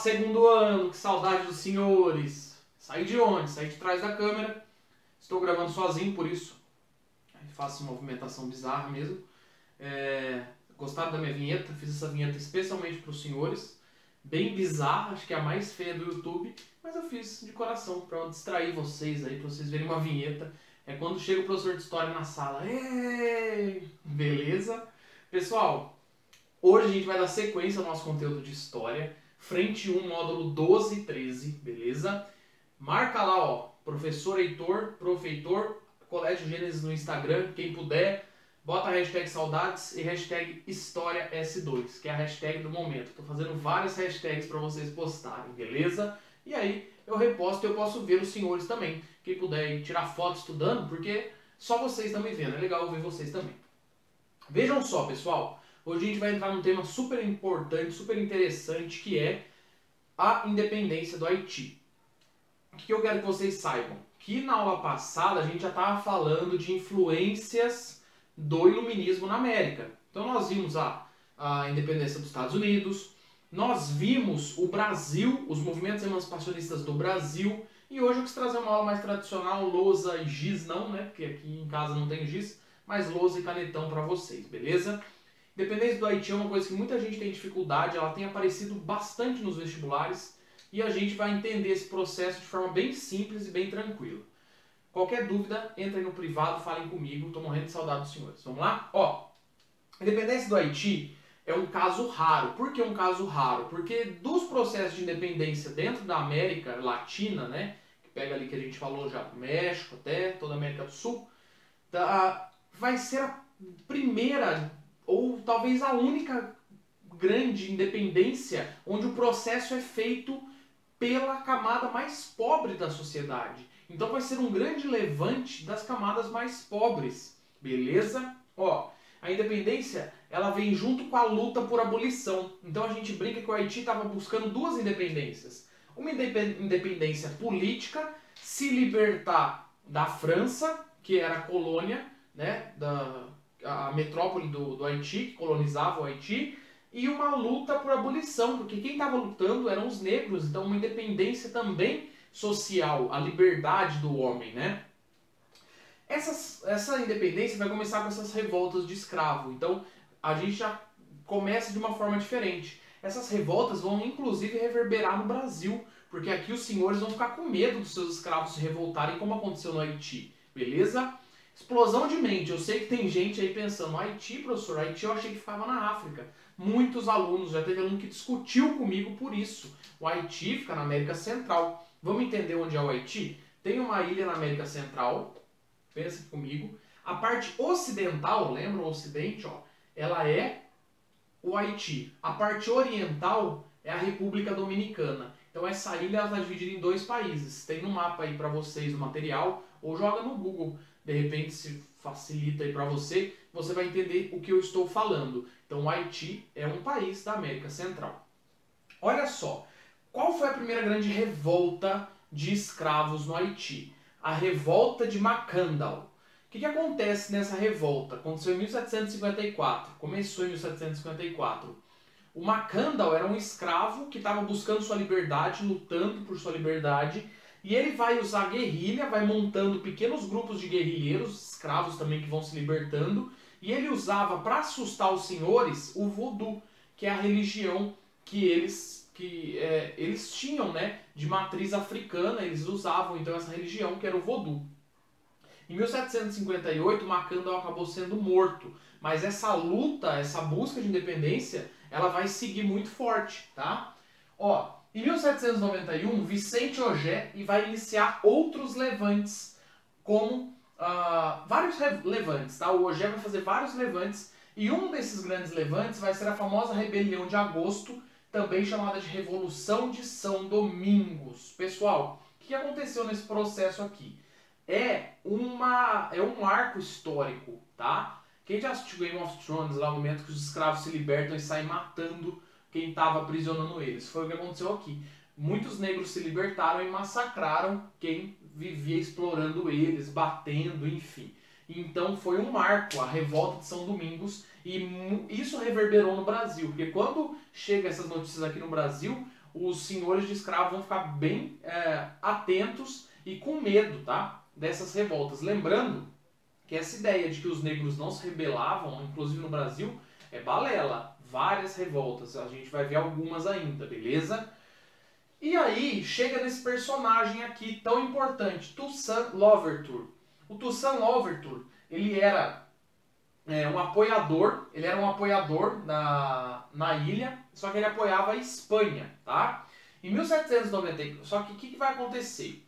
segundo ano, que saudade dos senhores. Saí de onde? Saí de trás da câmera. Estou gravando sozinho, por isso faço movimentação bizarra mesmo. Gostaram da minha vinheta? Fiz essa vinheta especialmente para os senhores. Bem bizarra, acho que é a mais feia do YouTube. Mas eu fiz de coração, para distrair vocês aí, para vocês verem uma vinheta. É quando chega o professor de história na sala. Ei! Beleza? Pessoal, hoje a gente vai dar sequência ao nosso conteúdo de história. Frente 1, módulo 12 e 13, beleza? Marca lá, ó, professor Heitor, Profeitor, Colégio Gênesis no Instagram, quem puder, bota a hashtag saudades e hashtag história S2, que é a hashtag do momento. Tô fazendo várias hashtags para vocês postarem, beleza? E aí eu reposto e eu posso ver os senhores também. Quem puder tirar foto estudando, porque só vocês estão me vendo, é legal ver vocês também. Vejam só, pessoal, hoje a gente vai entrar num tema super importante, super interessante, que é a independência do Haiti. O que eu quero que vocês saibam? Que na aula passada a gente já estava falando de influências do iluminismo na América. Então nós vimos a independência dos Estados Unidos, nós vimos o Brasil, os movimentos emancipacionistas do Brasil, e hoje eu quis trazer uma aula mais tradicional, lousa e giz não, né? Porque aqui em casa não tem giz, mas lousa e canetão para vocês, beleza? Independência do Haiti é uma coisa que muita gente tem dificuldade, ela tem aparecido bastante nos vestibulares, e a gente vai entender esse processo de forma bem simples e bem tranquila. Qualquer dúvida, entra aí no privado, falem comigo, estou morrendo de saudade dos senhores. Vamos lá? Ó, a independência do Haiti é um caso raro. Por que um caso raro? Porque dos processos de independência dentro da América Latina, né, que pega ali que a gente falou já, México até toda a América do Sul, vai ser a primeira ou talvez a única grande independência onde o processo é feito pela camada mais pobre da sociedade. Então vai ser um grande levante das camadas mais pobres, beleza? Ó, a independência, ela vem junto com a luta por abolição. Então a gente brinca que o Haiti estava buscando duas independências. Uma independência política, se libertar da França, que era a colônia, né, a metrópole do Haiti, que colonizava o Haiti, e uma luta por abolição, porque quem estava lutando eram os negros, então uma independência também social, a liberdade do homem, né? Essa independência vai começar com essas revoltas de escravo, então a gente já começa de uma forma diferente. Essas revoltas vão inclusive reverberar no Brasil, porque aqui os senhores vão ficar com medo dos seus escravos se revoltarem, como aconteceu no Haiti, beleza? Explosão de mente, eu sei que tem gente aí pensando, Haiti, professor, Haiti eu achei que ficava na África. Muitos alunos, já teve aluno que discutiu comigo por isso. O Haiti fica na América Central. Vamos entender onde é o Haiti? Tem uma ilha na América Central, pensa comigo. A parte ocidental, lembra o ocidente, ó, ela é o Haiti. A parte oriental é a República Dominicana. Então essa ilha está dividida em dois países. Tem no mapa aí para vocês o material, ou joga no Google. De repente, se facilita aí para você, você vai entender o que eu estou falando. Então, o Haiti é um país da América Central. Olha só, qual foi a primeira grande revolta de escravos no Haiti? A revolta de Macandal. O que acontece nessa revolta? Aconteceu em 1754, começou em 1754. O Macandal era um escravo que estava buscando sua liberdade, lutando por sua liberdade, e ele vai usar guerrilha, vai montando pequenos grupos de guerrilheiros, escravos também que vão se libertando, e ele usava para assustar os senhores o voodoo, que é a religião que eles tinham, né, de matriz africana, eles usavam então essa religião que era o voodoo. Em 1758, Macandal acabou sendo morto, mas essa luta, essa busca de independência, ela vai seguir muito forte, tá? Ó, em 1791, Vicente Ogé vai iniciar outros levantes, como vários levantes, tá? O Ogé vai fazer vários levantes, e um desses grandes levantes vai ser a famosa Rebelião de Agosto, também chamada de Revolução de São Domingos. Pessoal, o que aconteceu nesse processo aqui? É um marco histórico, tá? Quem já assistiu Game of Thrones, lá no momento que os escravos se libertam e saem matando quem estava aprisionando eles. Foi o que aconteceu aqui. Muitos negros se libertaram e massacraram quem vivia explorando eles, batendo, enfim. Então foi um marco, a revolta de São Domingos, e isso reverberou no Brasil, porque quando chega essas notícias aqui no Brasil, os senhores de escravos vão ficar bem atentos e com medo, tá, dessas revoltas. Lembrando que essa ideia de que os negros não se rebelavam, inclusive no Brasil, é balela. Várias revoltas, a gente vai ver algumas ainda, beleza? E aí chega nesse personagem aqui tão importante, Toussaint Louverture. O Toussaint Louverture, ele era um apoiador, na ilha, só que ele apoiava a Espanha, tá? Em 1790, só que o que vai acontecer?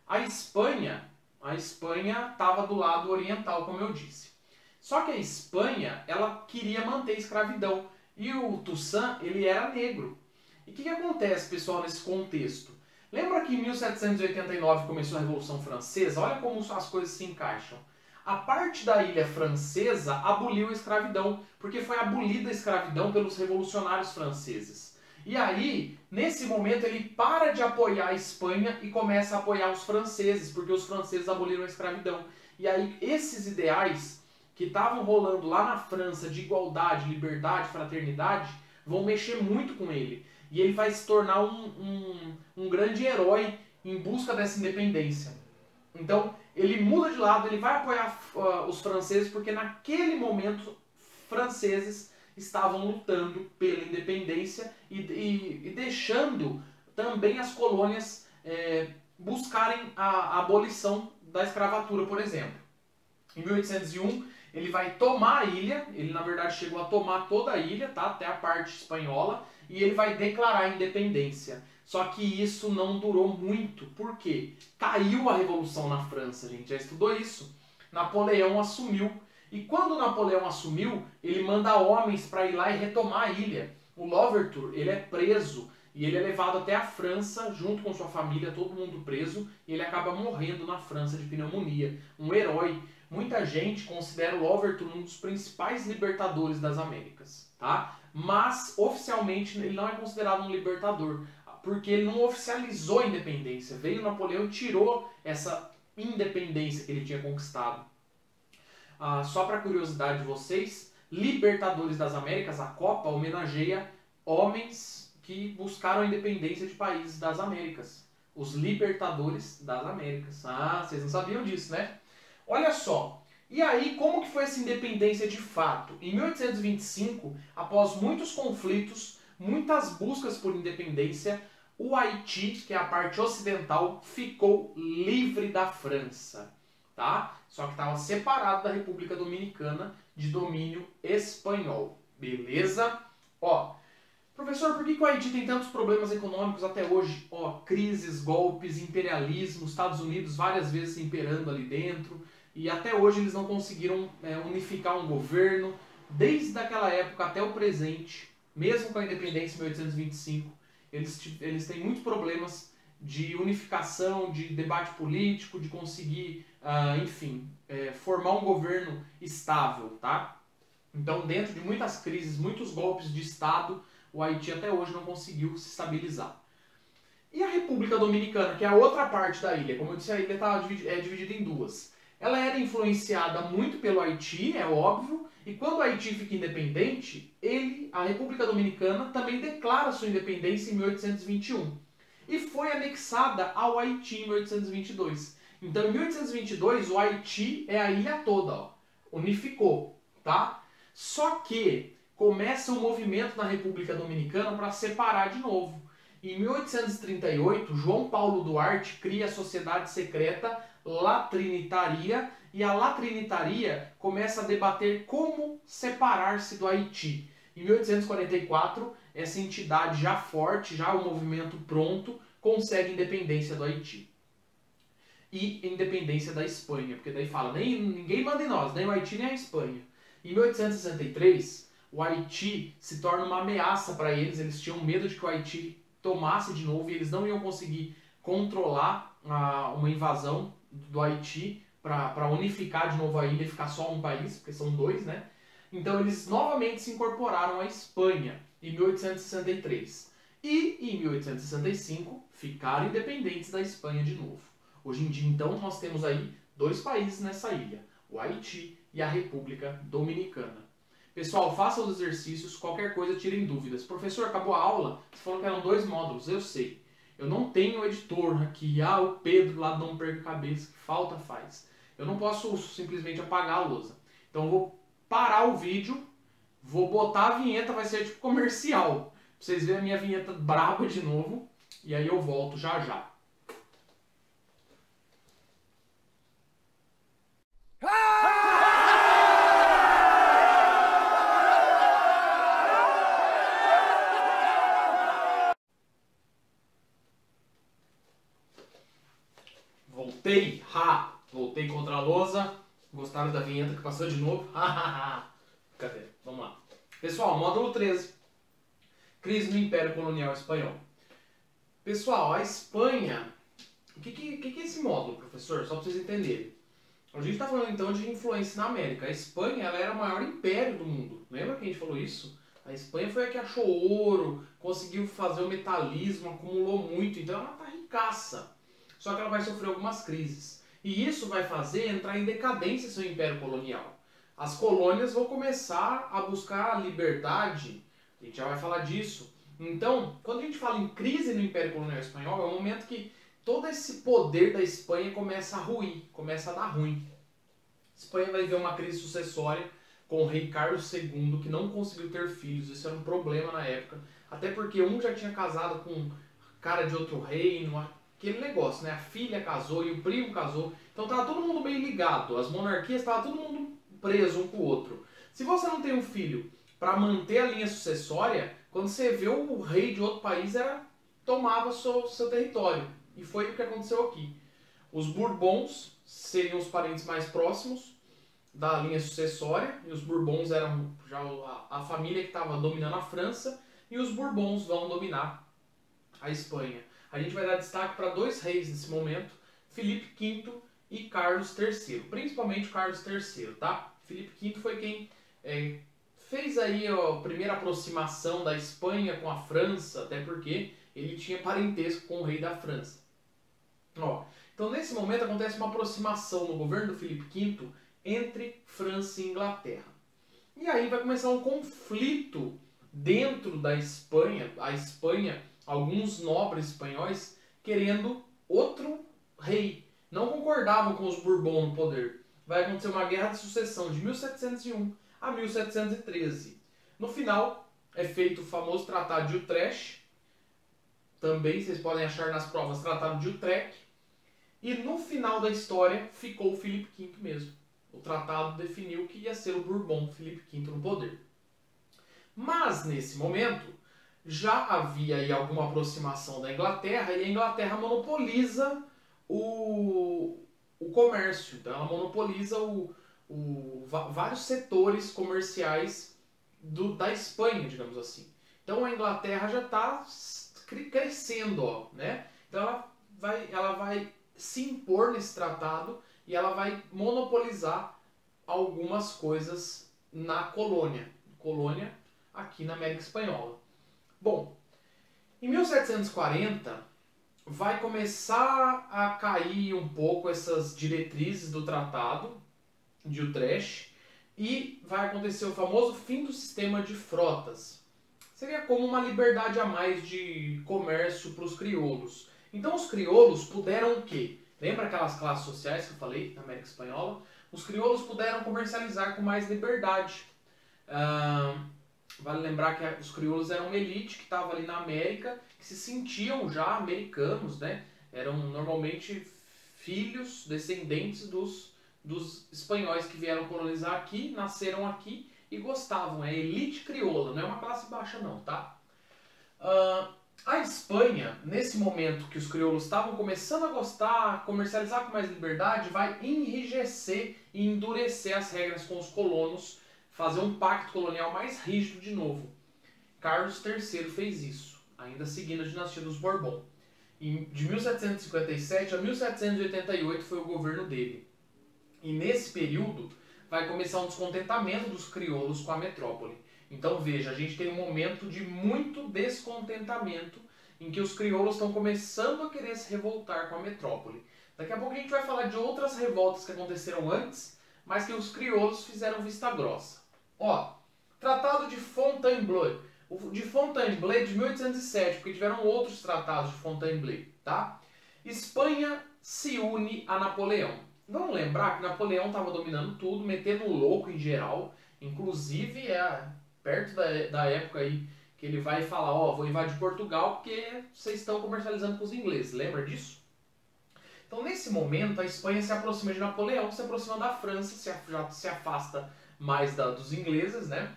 A Espanha estava do lado oriental, como eu disse. Só que a Espanha, ela queria manter a escravidão. E o Toussaint, ele era negro. E o que acontece, pessoal, nesse contexto? Lembra que em 1789 começou a Revolução Francesa? Olha como as coisas se encaixam. A parte da ilha francesa aboliu a escravidão, porque foi abolida a escravidão pelos revolucionários franceses. E aí, nesse momento, ele para de apoiar a Espanha e começa a apoiar os franceses, porque os franceses aboliram a escravidão. E aí, esses ideais que estavam rolando lá na França de igualdade, liberdade, fraternidade, vão mexer muito com ele. E ele vai se tornar um grande herói em busca dessa independência. Então, ele muda de lado, ele vai apoiar os franceses, porque naquele momento, franceses estavam lutando pela independência e deixando também as colônias buscarem a abolição da escravatura, por exemplo. Em 1801, ele vai tomar a ilha, ele na verdade chegou a tomar toda a ilha, tá? Até a parte espanhola, e ele vai declarar a independência. Só que isso não durou muito. Por quê? Caiu a Revolução na França, a gente já estudou isso. Napoleão assumiu. E quando Napoleão assumiu, ele manda homens para ir lá e retomar a ilha. O Louverture, ele é preso e ele é levado até a França, junto com sua família, todo mundo preso, e ele acaba morrendo na França de pneumonia. Um herói. Muita gente considera o Louverture um dos principais libertadores das Américas, tá? Mas, oficialmente, ele não é considerado um libertador, porque ele não oficializou a independência. Veio Napoleão e tirou essa independência que ele tinha conquistado. Só para curiosidade de vocês, Libertadores das Américas, a Copa, homenageia homens que buscaram a independência de países das Américas. Os Libertadores das Américas. Vocês não sabiam disso, né? Olha só, e aí como que foi essa independência de fato? Em 1825, após muitos conflitos, muitas buscas por independência, o Haiti, que é a parte ocidental, ficou livre da França, tá? Só que estava separado da República Dominicana de domínio espanhol, beleza? Ó, professor, por que o Haiti tem tantos problemas econômicos até hoje? Ó, crises, golpes, imperialismo, Estados Unidos várias vezes imperando ali dentro, e até hoje eles não conseguiram unificar um governo. Desde aquela época até o presente, mesmo com a independência em 1825, eles têm muitos problemas de unificação, de debate político, de conseguir, enfim, formar um governo estável, tá? Então, dentro de muitas crises, muitos golpes de Estado, o Haiti até hoje não conseguiu se estabilizar. E a República Dominicana, que é a outra parte da ilha, como eu disse, a ilha é dividida em duas. Ela era influenciada muito pelo Haiti, é óbvio, e quando o Haiti fica independente, a República Dominicana também declara sua independência em 1821. E foi anexada ao Haiti em 1822. Então, em 1822, o Haiti é a ilha toda, ó, unificou, tá? Só que começa um movimento na República Dominicana para separar de novo. Em 1838, João Paulo Duarte cria a sociedade secreta La Trinitaria, e a La Trinitaria começa a debater como separar-se do Haiti. Em 1844, essa entidade já forte, já o movimento pronto, consegue independência do Haiti. E independência da Espanha, porque daí fala, ninguém manda em nós, nem o Haiti nem a Espanha. Em 1863, o Haiti se torna uma ameaça para eles, eles tinham medo de que o Haiti tomasse de novo e eles não iam conseguir controlar uma invasão do Haiti para unificar de novo a ilha e ficar só um país, porque são dois, né? Então eles novamente se incorporaram à Espanha em 1863. E em 1865 ficaram independentes da Espanha de novo. Hoje em dia, então, nós temos aí dois países nessa ilha, o Haiti e a República Dominicana. Pessoal, façam os exercícios, qualquer coisa tirem dúvidas. Professor, acabou a aula? Você falou que eram 2 módulos, eu sei. Eu não tenho editor aqui, o Pedro lá não perca a cabeça, que falta faz. Eu não posso simplesmente apagar a lousa. Então eu vou parar o vídeo, vou botar a vinheta, vai ser tipo comercial. Pra vocês verem a minha vinheta braba de novo, e aí eu volto já já. Voltei, voltei contra a lousa. Gostaram da vinheta que passou de novo? Cadê? Vamos lá. Pessoal, módulo 13. Crise no Império Colonial Espanhol. Pessoal, a Espanha... O que é esse módulo, professor? Só para vocês entenderem. A gente está falando então de influência na América. A Espanha ela era o maior império do mundo. Lembra que a gente falou isso? A Espanha foi a que achou ouro, conseguiu fazer o metalismo, acumulou muito. Então ela está ricaça. Só que ela vai sofrer algumas crises. E isso vai fazer entrar em decadência seu império colonial. As colônias vão começar a buscar a liberdade. A gente já vai falar disso. Então, quando a gente fala em crise no Império Colonial Espanhol, é um momento que todo esse poder da Espanha começa a ruir, começa a dar ruim. A Espanha vai ver uma crise sucessória com o rei Carlos II, que não conseguiu ter filhos. Isso era um problema na época. Até porque um já tinha casado com cara de outro reino, aquele negócio, né? A filha casou e o primo casou. Então estava todo mundo bem ligado. As monarquias estavam todo mundo preso um com o outro. Se você não tem um filho para manter a linha sucessória, quando você vê o rei de outro país, tomava seu território. E foi o que aconteceu aqui. Os Bourbons seriam os parentes mais próximos da linha sucessória. E os Bourbons eram já a família que estava dominando a França. E os Bourbons vão dominar a Espanha. A gente vai dar destaque para 2 reis nesse momento. Filipe V e Carlos III. Principalmente Carlos III, tá? Filipe V foi quem fez aí a primeira aproximação da Espanha com a França. Até porque ele tinha parentesco com o rei da França. Então nesse momento acontece uma aproximação no governo do Filipe V entre França e Inglaterra. E aí vai começar um conflito dentro da Espanha. A Espanha, alguns nobres espanhóis querendo outro rei. Não concordavam com os Bourbons no poder. Vai acontecer uma guerra de sucessão de 1701 a 1713. No final é feito o famoso Tratado de Utrecht. Também vocês podem achar nas provas Tratado de Utrecht. E no final da história ficou o Filipe V mesmo. O tratado definiu que ia ser o Bourbon Filipe V no poder. Mas nesse momento já havia aí alguma aproximação da Inglaterra e a Inglaterra monopoliza o comércio. Então ela monopoliza vários setores comerciais da Espanha, digamos assim. Então a Inglaterra já está crescendo, né? Então ela vai se impor nesse tratado e ela vai monopolizar algumas coisas na colônia aqui na América Espanhola. Bom, em 1740 vai começar a cair um pouco essas diretrizes do Tratado de Utrecht e vai acontecer o famoso fim do sistema de frotas. Seria como uma liberdade a mais de comércio para os crioulos. Então os crioulos puderam o quê? Lembra aquelas classes sociais que eu falei na América Espanhola? Os crioulos puderam comercializar com mais liberdade. Vale lembrar que os crioulos eram uma elite que estava ali na América, que se sentiam já americanos, né? Eram normalmente filhos, descendentes dos espanhóis que vieram colonizar aqui, nasceram aqui e gostavam. É elite crioula, não é uma classe baixa não, tá? A Espanha, nesse momento que os crioulos estavam começando a gostar, comercializar com mais liberdade, vai enrijecer e endurecer as regras com os colonos, fazer um pacto colonial mais rígido de novo. Carlos III fez isso, ainda seguindo a dinastia dos Bourbon. De 1757 a 1788 foi o governo dele. E nesse período vai começar um descontentamento dos crioulos com a metrópole. Então veja, a gente tem um momento de muito descontentamento em que os crioulos estão começando a querer se revoltar com a metrópole. Daqui a pouco a gente vai falar de outras revoltas que aconteceram antes, mas que os crioulos fizeram vista grossa. Tratado de Fontainebleau. O de Fontainebleau é de 1807, porque tiveram outros tratados de Fontainebleau, tá? Espanha se une a Napoleão. Vamos lembrar que Napoleão estava dominando tudo, metendo o louco em geral. Inclusive, perto da época aí que ele vai falar, ó, vou invadir Portugal porque vocês estão comercializando com os ingleses. Lembra disso? Então, nesse momento, a Espanha se aproxima de Napoleão, se aproxima da França, já se afasta mais dos ingleses, né?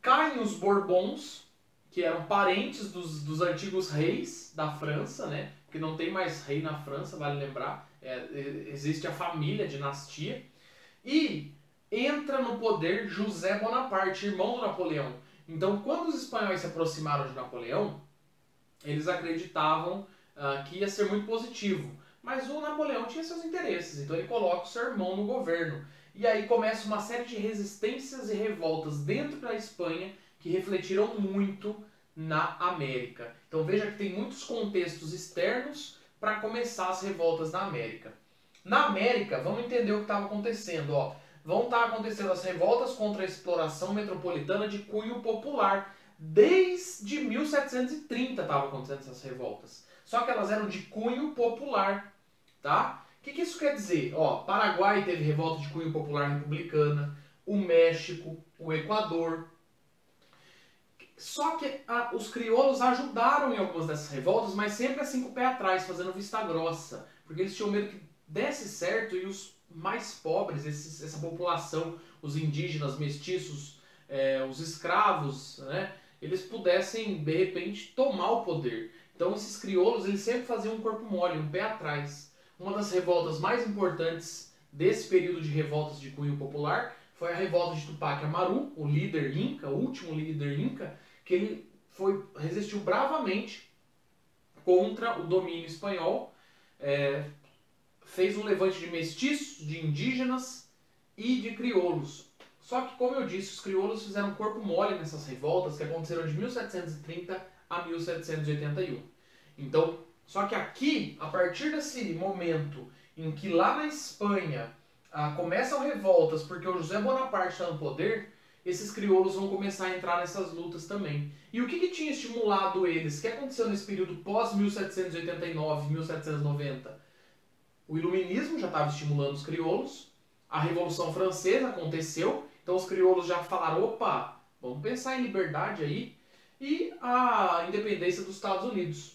Caem os Bourbons, que eram parentes dos antigos reis da França, né? Porque não tem mais rei na França, vale lembrar. Existe a família, a dinastia. E entra no poder José Bonaparte, irmão do Napoleão. Então, quando os espanhóis se aproximaram de Napoleão, eles acreditavam que ia ser muito positivo. Mas o Napoleão tinha seus interesses, então ele coloca o seu irmão no governo. E aí começa uma série de resistências e revoltas dentro da Espanha que refletiram muito na América. Então veja que tem muitos contextos externos para começar as revoltas na América. Na América, vamos entender o que estava acontecendo. Ó. Vão estar acontecendo as revoltas contra a exploração metropolitana de cunho popular. Desde 1730 estavam acontecendo essas revoltas. Só que elas eram de cunho popular. Tá? O que isso quer dizer? Ó, Paraguai teve revolta de cunho popular republicana, o México, o Equador. Só que os crioulos ajudaram em algumas dessas revoltas, mas sempre assim com o pé atrás, fazendo vista grossa. Porque eles tinham medo que desse certo e os mais pobres, essa população, os indígenas, mestiços, os escravos, né, eles pudessem, de repente, tomar o poder. Então esses crioulos eles sempre faziam um corpo mole, um pé atrás. Uma das revoltas mais importantes desse período de revoltas de cunho popular foi a revolta de Tupac Amaru, o líder inca, o último líder inca, que ele resistiu bravamente contra o domínio espanhol, fez um levante de mestiços, de indígenas e de crioulos. Só que, como eu disse, os crioulos fizeram corpo mole nessas revoltas que aconteceram de 1730 a 1781. Então, só que aqui, a partir desse momento em que lá na Espanha começam revoltas porque o José Bonaparte está no poder, esses crioulos vão começar a entrar nessas lutas também. E o que tinha estimulado eles? O que aconteceu nesse período pós-1789, 1790? O iluminismo já estava estimulando os crioulos, a Revolução Francesa aconteceu, então os crioulos já falaram, opa, vamos pensar em liberdade aí, e a independência dos Estados Unidos.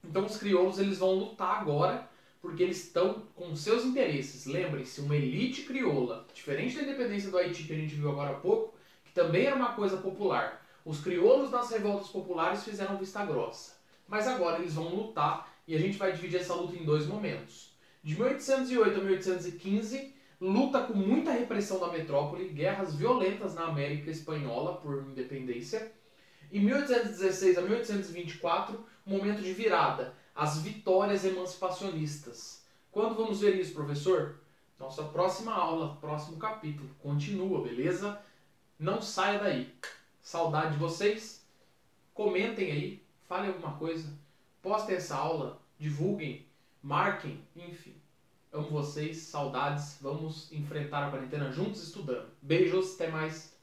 Então os crioulos eles vão lutar agora porque eles estão com seus interesses. Lembrem-se, uma elite crioula, diferente da independência do Haiti que a gente viu agora há pouco, que também era uma coisa popular. Os crioulos nas revoltas populares fizeram vista grossa. Mas agora eles vão lutar e a gente vai dividir essa luta em dois momentos. De 1808 a 1815, luta com muita repressão da metrópole, guerras violentas na América Espanhola por independência. Em 1816 a 1824, momento de virada, as vitórias emancipacionistas. Quando vamos ver isso, professor? Nossa próxima aula, próximo capítulo. Continua, beleza? Não saia daí. Saudade de vocês. Comentem aí, falem alguma coisa. Postem essa aula, divulguem, marquem, enfim. Amo vocês, saudades. Vamos enfrentar a quarentena juntos estudando. Beijos, até mais.